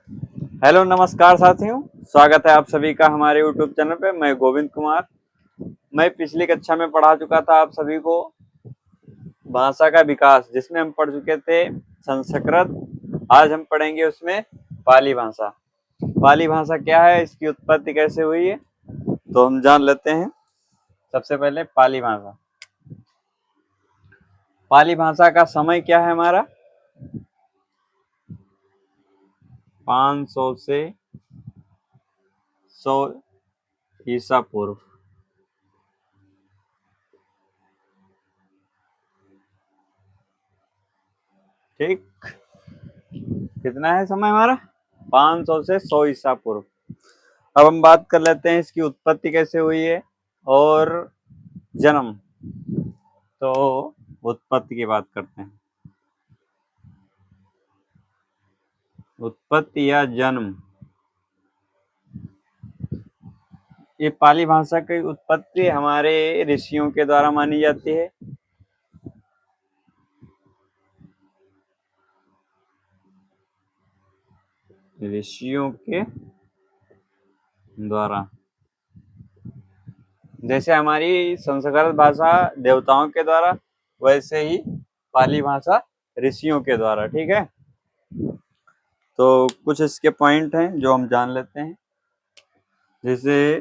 Hello नमस्कार साथियों। स्वागत है आप सभी का हमारे यूट्यूब चैनल पे। मैं गोविंद कुमार। मैं पिछली कक्षा में पढ़ा चुका था आप सभी को भाषा का विकास, जिसमें हम पढ़ चुके थे संस्कृत। आज हम पढ़ेंगे उसमें पाली भाषा। पाली भाषा क्या है, इसकी उत्पत्ति कैसे हुई है, तो हम जान लेते हैं। सबसे पहले पाली भाषा। पाली भाषा का समय क्या है हमारा, 500 से 100 ईसा पूर्व। ठीक, कितना है समय हमारा, 500 से 100 ईसा पूर्व। अब हम बात कर लेते हैं इसकी उत्पत्ति कैसे हुई है और जन्म। तो उत्पत्ति की बात करते हैं। उत्पत्ति या जन्म, ये पाली भाषा की उत्पत्ति हमारे ऋषियों के द्वारा मानी जाती है। ऋषियों के द्वारा, जैसे हमारी संस्कृत भाषा देवताओं के द्वारा, वैसे ही पाली भाषा ऋषियों के द्वारा। ठीक है, तो कुछ इसके पॉइंट हैं जो हम जान लेते हैं। जैसे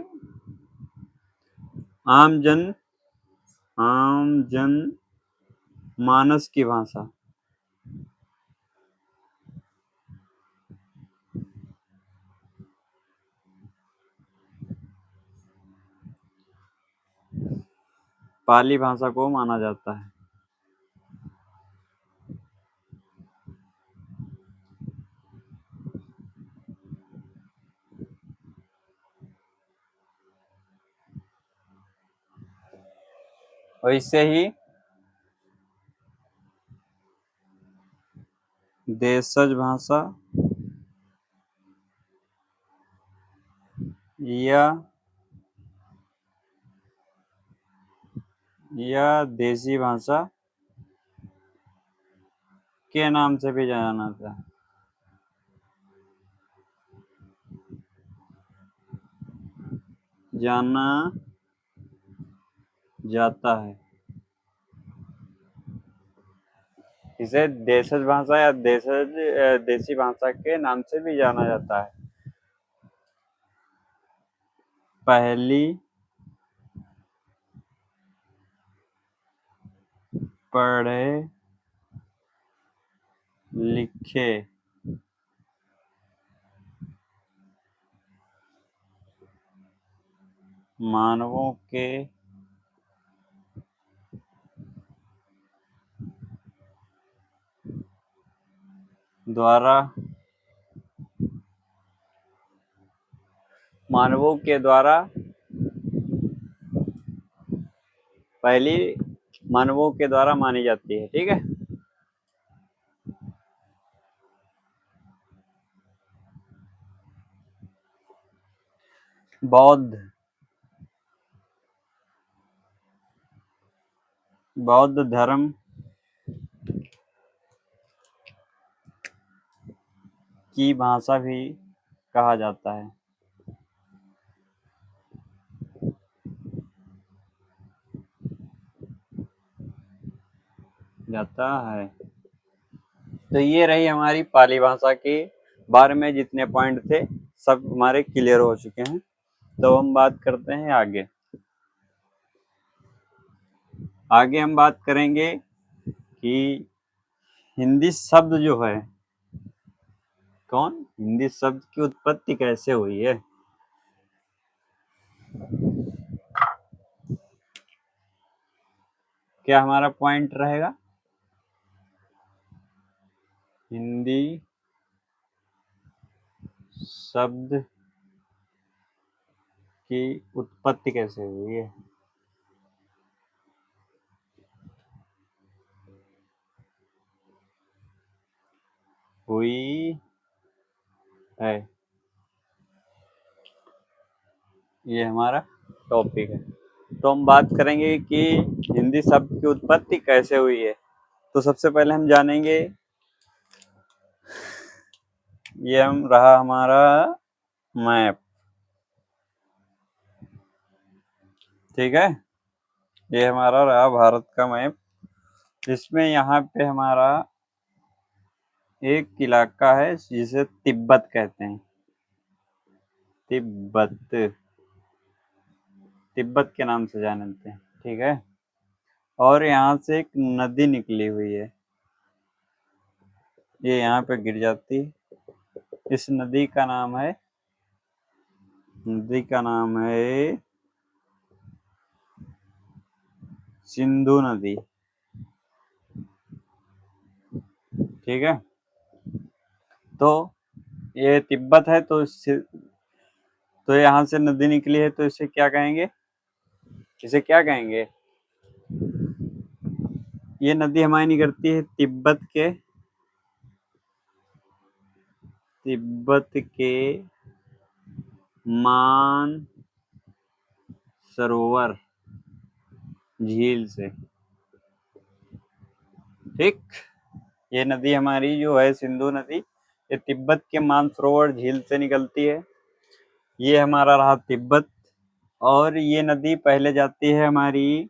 आम जन मानस की भाषा, पाली भाषा को माना जाता है। वैसे ही देशज भाषा या देसी भाषा के नाम से भी जाना जाता है। इसे देशज भाषा या देसी भाषा के नाम से भी जाना जाता है। पहली पढ़े लिखे मानवों के द्वारा पहली मानवों के द्वारा मानी जाती है। ठीक है, बौद्ध धर्म की भाषा भी कहा जाता है। तो ये रही हमारी पाली भाषा के बारे में जितने पॉइंट थे, सब हमारे क्लियर हो चुके हैं। तो हम बात करते हैं आगे। हम बात करेंगे कि हिंदी शब्द जो है, हिंदी शब्द की उत्पत्ति कैसे हुई है। क्या हमारा पॉइंट रहेगा, हिंदी शब्द की उत्पत्ति कैसे हुई है। हुई है, ये हमारा टॉपिक है। तो हम बात करेंगे कि हिंदी शब्द की उत्पत्ति कैसे हुई है। तो सबसे पहले हम जानेंगे ये हम रहा हमारा मैप, ठीक है। ये हमारा रहा भारत का मैप, जिसमें यहाँ पे हमारा एक इलाका है जिसे तिब्बत कहते हैं। तिब्बत, तिब्बत के नाम से जानते हैं, ठीक है। और यहाँ से एक नदी निकली हुई है, ये यहाँ पे गिर जाती है। इस नदी का नाम है, नदी का नाम है सिंधु नदी, ठीक है। तो ये तिब्बत है, तो इससे, तो यहाँ से नदी निकली है, तो इसे क्या कहेंगे, इसे क्या कहेंगे। ये नदी हमारी निकलती है तिब्बत के मान सरोवर झील से, ठीक। ये नदी हमारी जो है सिंधु नदी, ये तिब्बत के मानसरोवर झील से निकलती है। ये हमारा रहा तिब्बत। और ये नदी पहले जाती है हमारी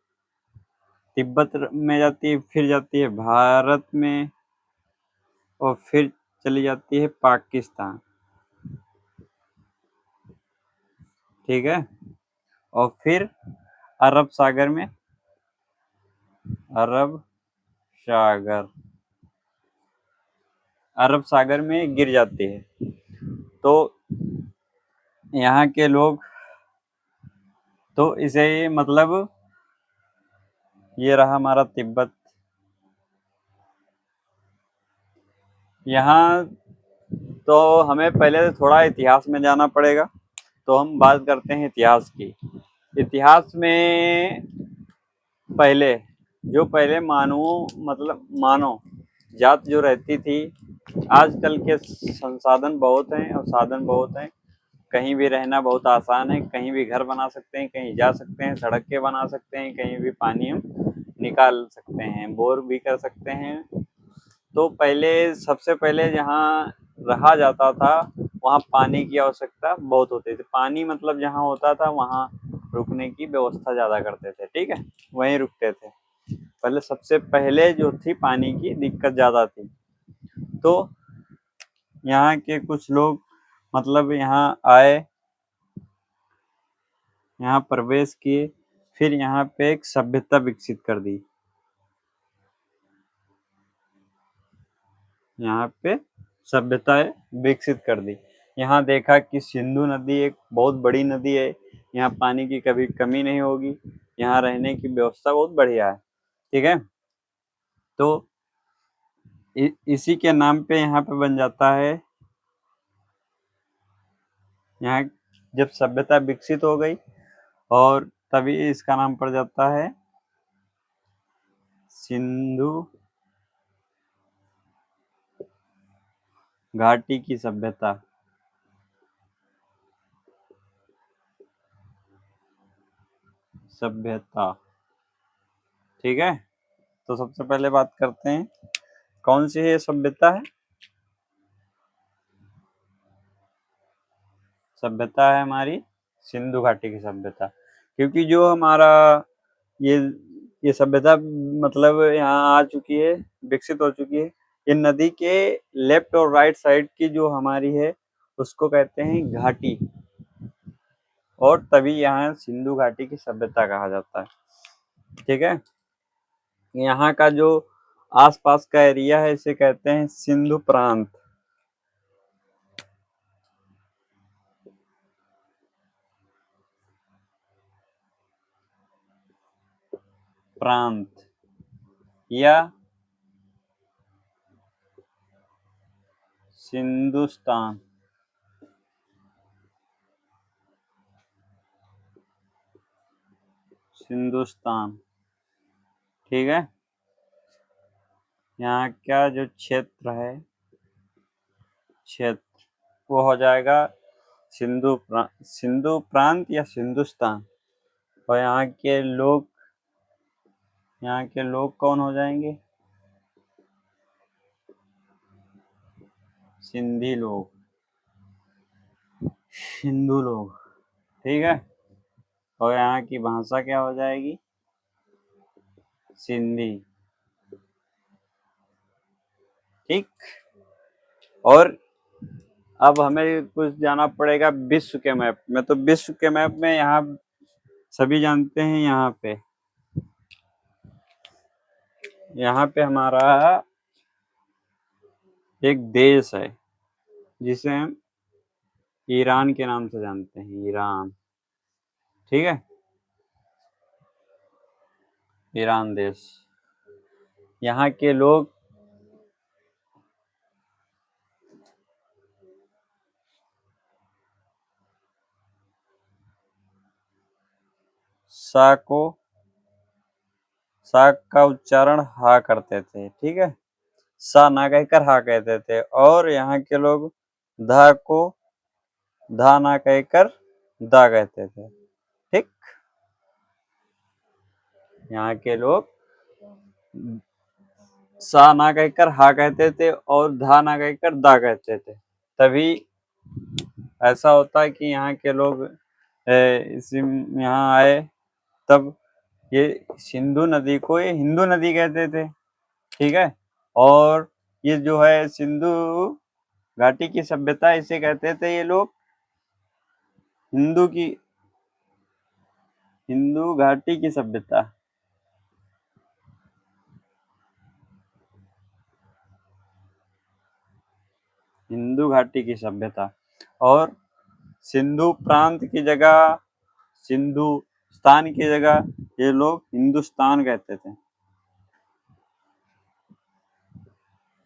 तिब्बत में जाती है, फिर जाती है भारत में, और फिर चली जाती है पाकिस्तान, ठीक है। और फिर अरब सागर में, अरब सागर, अरब सागर में गिर जाती है। तो यहाँ के लोग, तो इसे मतलब ये रहा हमारा तिब्बत। यहाँ तो हमें पहले थोड़ा इतिहास में जाना पड़ेगा, तो हम बात करते हैं इतिहास की। इतिहास में पहले, जो पहले मानव जात जो रहती थी, आजकल के संसाधन बहुत हैं और साधन बहुत हैं, कहीं भी रहना बहुत आसान है, कहीं भी घर बना सकते हैं, कहीं जा सकते हैं, सड़कें बना सकते हैं, कहीं भी पानी हम निकाल सकते हैं, बोर भी कर सकते हैं। तो पहले, सबसे पहले जहाँ रहा जाता था, वहाँ पानी की आवश्यकता बहुत होती थी। पानी मतलब जहाँ होता था वहाँ रुकने की व्यवस्था ज़्यादा करते थे, ठीक है, वहीं रुकते थे। पहले सबसे पहले जो थी पानी की दिक्कत ज़्यादा थी। तो यहाँ के कुछ लोग मतलब यहाँ आए, यहाँ प्रवेश किए, फिर यहाँ पे एक सभ्यता विकसित कर दी। यहाँ पे सभ्यता विकसित कर दी। यहाँ देखा कि सिंधु नदी एक बहुत बड़ी नदी है, यहाँ पानी की कभी कमी नहीं होगी, यहाँ रहने की व्यवस्था बहुत बढ़िया है, ठीक है। तो इसी के नाम पे यहाँ पे बन जाता है, यहाँ जब सभ्यता विकसित हो गई और तभी इसका नाम पड़ जाता है सिंधु घाटी की सभ्यता, सभ्यता, ठीक है। तो सबसे पहले बात करते हैं कौन सी है सभ्यता है। सभ्यता है हमारी सिंधु घाटी की सभ्यता, क्योंकि जो हमारा ये ये सभ्यता मतलब यहाँ आ चुकी है, विकसित हो चुकी है। ये नदी के लेफ्ट और राइट साइड की जो हमारी है उसको कहते हैं घाटी, और तभी यहाँ सिंधु घाटी की सभ्यता कहा जाता है, ठीक है। यहाँ का जो आसपास का एरिया है इसे कहते हैं सिंधु प्रांत, प्रांत या सिंधुस्तान, सिंधुस्तान, ठीक है। यहाँ का जो क्षेत्र है, क्षेत्र वो हो जाएगा सिंधु प्रांत या सिंधुस्तान। और यहाँ के लोग कौन हो जाएंगे, सिंधी लोग, हिंदू लोग, ठीक है। और यहाँ की भाषा क्या हो जाएगी? सिंधी, ठीक। और अब हमें कुछ जाना पड़ेगा विश्व के मैप में। तो विश्व के मैप में यहाँ सभी जानते हैं, यहाँ पे हमारा एक देश है जिसे हम ईरान के नाम से जानते हैं, ईरान, ठीक है। ईरान देश, यहाँ के लोग सा को, सा का उच्चारण हा करते थे, ठीक है। सा ना कहकर हा कहते थे। और यहाँ के लोग धा को धा ना कहकर दा कहते थे, ठीक। यहाँ के लोग सा ना कहकर हा कहते थे और धा ना कहकर दा कहते थे। तभी ऐसा होता है कि यहाँ के लोग इसी यहाँ आए, तब ये सिंधु नदी को ये हिंदू नदी कहते थे, ठीक है। और ये जो है सिंधु घाटी की सभ्यता, इसे कहते थे ये लोग हिंदू घाटी की सभ्यता। हिंदू घाटी की सभ्यता। और सिंधु प्रांत की जगह, सिंधु स्थान की जगह ये लोग हिंदुस्तान कहते थे,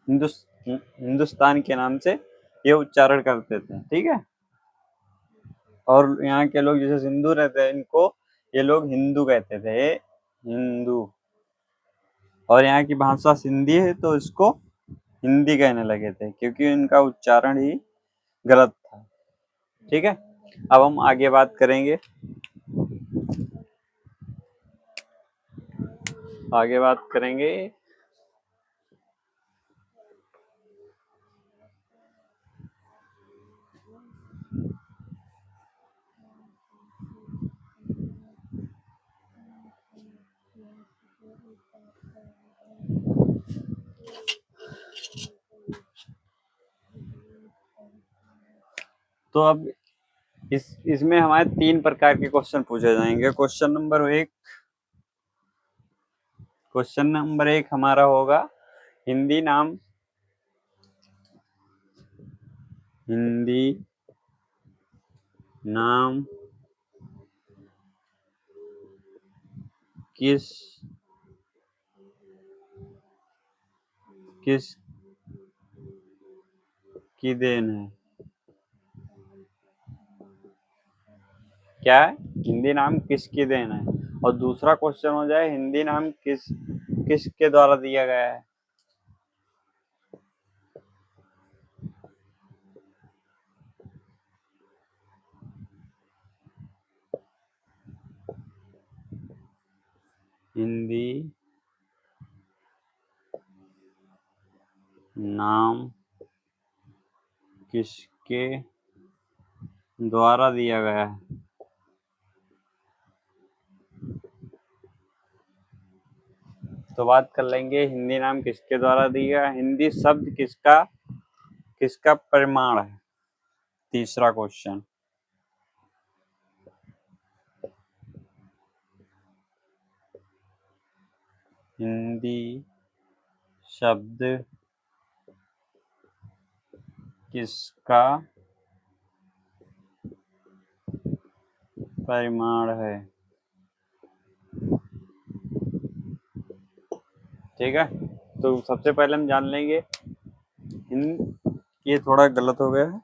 हिंदुस्तान के नाम से ये उच्चारण करते थे, ठीक है। और यहाँ के लोग जैसे सिंधु रहते हैं, इनको ये लोग हिंदू कहते थे, हिंदू। और यहाँ की भाषा सिंधी है तो इसको हिंदी कहने लगे थे, क्योंकि इनका उच्चारण ही गलत था, ठीक है। अब हम आगे बात करेंगे, आगे बात करेंगे तो अब इसमें हमारे 3 प्रकार के क्वेश्चन पूछे जाएंगे। क्वेश्चन नंबर 1 हमारा होगा हिंदी नाम किस की देन है? क्या है? हिंदी नाम किसकी देन है? और दूसरा क्वेश्चन हो जाए हिंदी नाम किसके द्वारा दिया गया है? हिंदी नाम किसके द्वारा दिया गया है? तो बात कर लेंगे हिंदी नाम किसके द्वारा दिया, हिंदी शब्द किसका परिमाण है। तीसरा क्वेश्चन, हिंदी शब्द किसका परिमाण है, ठीक है। तो सबसे पहले हम जान लेंगे ये थोड़ा गलत हो गया है।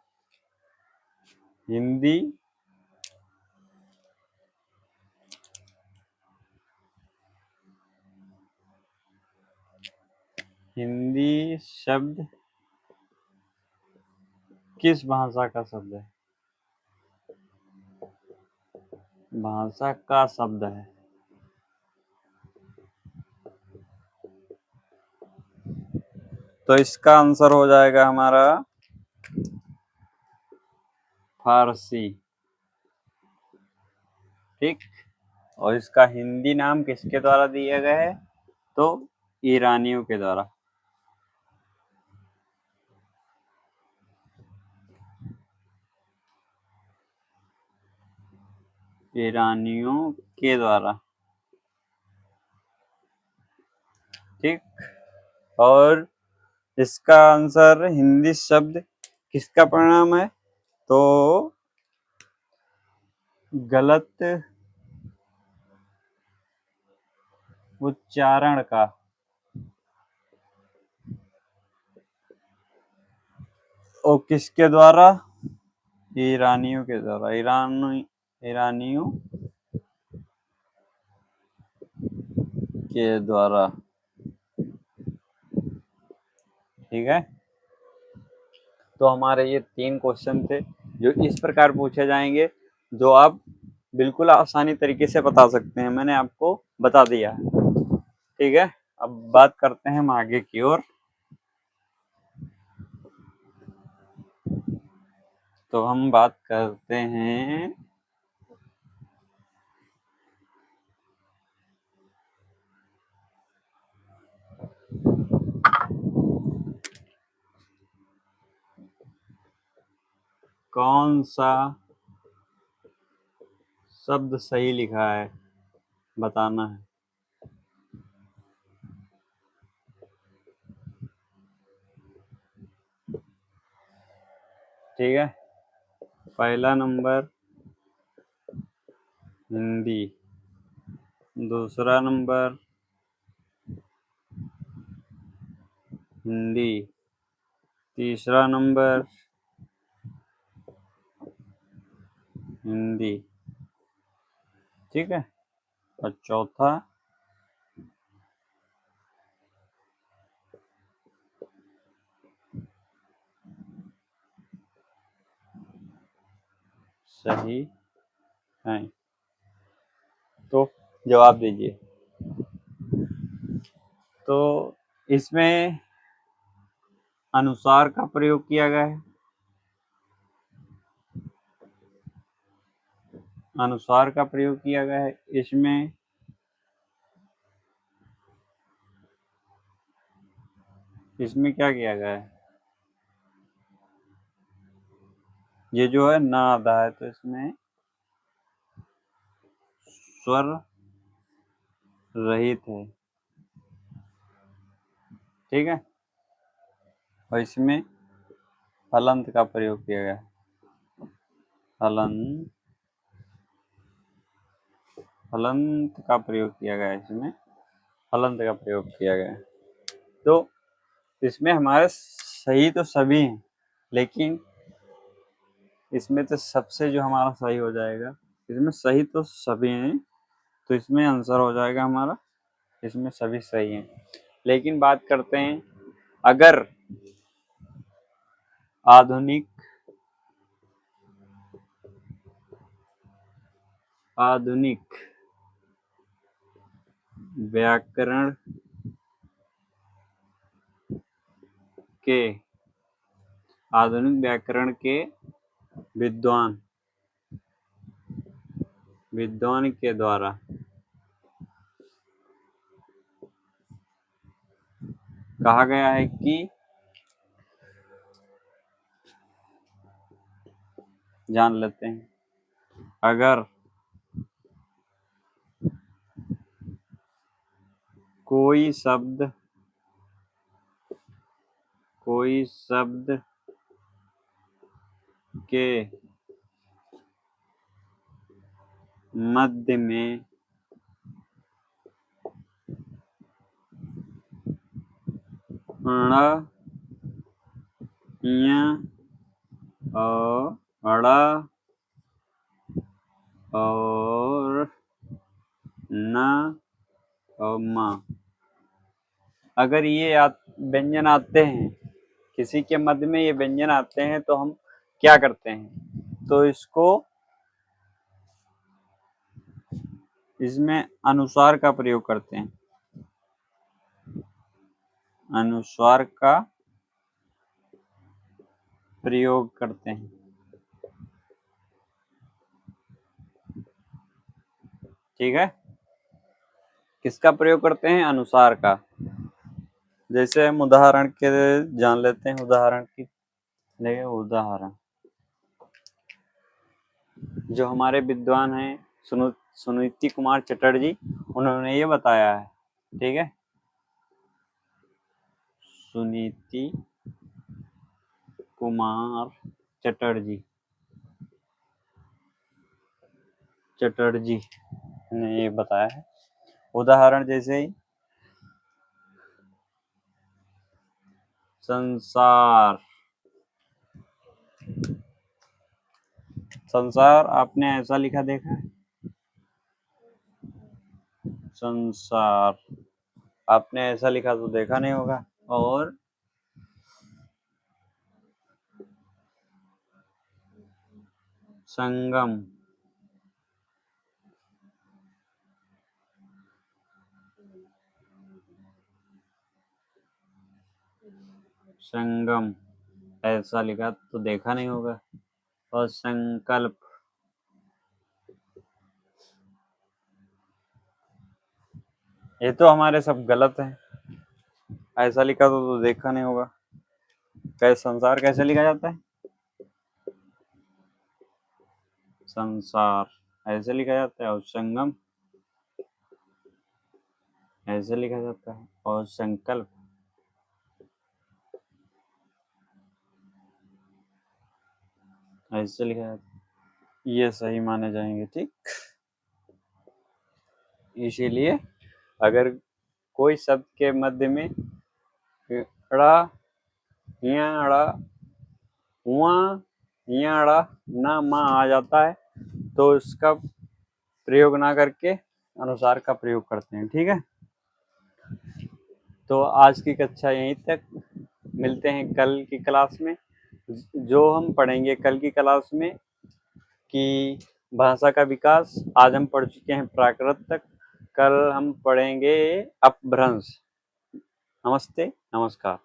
हिंदी शब्द किस भाषा का शब्द है? भाषा का शब्द है। तो इसका आंसर हो जाएगा हमारा फारसी। ठीक। और इसका हिंदी नाम किसके द्वारा दिया गया है? तो ईरानियों के द्वारा। ईरानियों के द्वारा। ठीक। और इसका आंसर हिंदी शब्द किसका परिणाम है? तो गलत उच्चारण का। और किसके द्वारा? ईरानियों के द्वारा। ईरानियों के द्वारा। ठीक है। तो हमारे ये 3 क्वेश्चन थे जो इस प्रकार पूछे जाएंगे, जो आप बिल्कुल आसानी तरीके से बता सकते हैं। मैंने आपको बता दिया है। ठीक है। अब बात करते हैं हम आगे की ओर। तो हम बात करते हैं कौन सा शब्द सही लिखा है, बताना है। ठीक है। पहला नंबर हिंदी, दूसरा नंबर हिंदी, तीसरा नंबर हिंदी। ठीक है। और चौथा सही है। तो जवाब दीजिए। तो इसमें अनुसार का प्रयोग किया गया है। अनुसार का प्रयोग किया गया है इसमें। इसमें क्या किया गया है? ये जो है ना आधा है, तो इसमें स्वर रहित है। ठीक है। और इसमें हलंत का प्रयोग किया गया है। हलंत, हलंत का प्रयोग किया गया है इसमें। हलंत का प्रयोग किया गया है। तो इसमें हमारे सही तो सभी हैं, लेकिन इसमें तो सबसे जो हमारा सही हो जाएगा, इसमें सही तो सभी हैं, तो इसमें आंसर हो जाएगा हमारा, इसमें सभी सही हैं। लेकिन बात करते हैं, अगर आधुनिक आधुनिक व्याकरण के आधुनिक व्याकरण के विद्वान विद्वान के द्वारा कहा गया है कि, जान लेते हैं, अगर कोई शब्द के मध्य में ण, ञ और ड़ और न और म, अगर ये व्यंजन आते हैं, किसी के मध्य में ये व्यंजन आते हैं, तो हम क्या करते हैं? तो इसमें अनुस्वार का प्रयोग करते हैं। अनुस्वार का प्रयोग करते हैं। ठीक है। किसका प्रयोग करते हैं? अनुसार का। जैसे हम उदाहरण के जान लेते हैं, उदाहरण की देखिए उदाहरण जो हमारे विद्वान हैं सुनीति कुमार चटर्जी, उन्होंने ये बताया है। ठीक है, सुनीति कुमार चटर्जी ने ये बताया है। उदाहरण जैसे ही संसार, संसार आपने ऐसा लिखा देखा है? संसार आपने ऐसा लिखा तो देखा नहीं होगा। और संगम, संगम ऐसा लिखा तो देखा नहीं होगा। और संकल्प, ये तो हमारे सब गलत है, ऐसा लिखा तो देखा नहीं होगा। कैसे संसार कैसे लिखा जाता है? संसार ऐसे लिखा जाता है, और संगम ऐसे लिखा जाता है, और संकल्प ऐसे लिखा जाता है। ये सही माने जाएंगे। ठीक, इसीलिए अगर कोई शब्द के मध्य में अड़ा, हिया अड़ा, हुआ हिया अड़ा ना माँ आ जाता है तो इसका प्रयोग ना करके अनुसार का प्रयोग करते हैं। ठीक है, तो आज की कक्षा यहीं तक। मिलते हैं कल की क्लास में। जो हम पढ़ेंगे कल की क्लास में कि भाषा का विकास। आज हम पढ़ चुके हैं प्राकृत तक, कल हम पढ़ेंगे अपभ्रंश। नमस्ते, नमस्कार।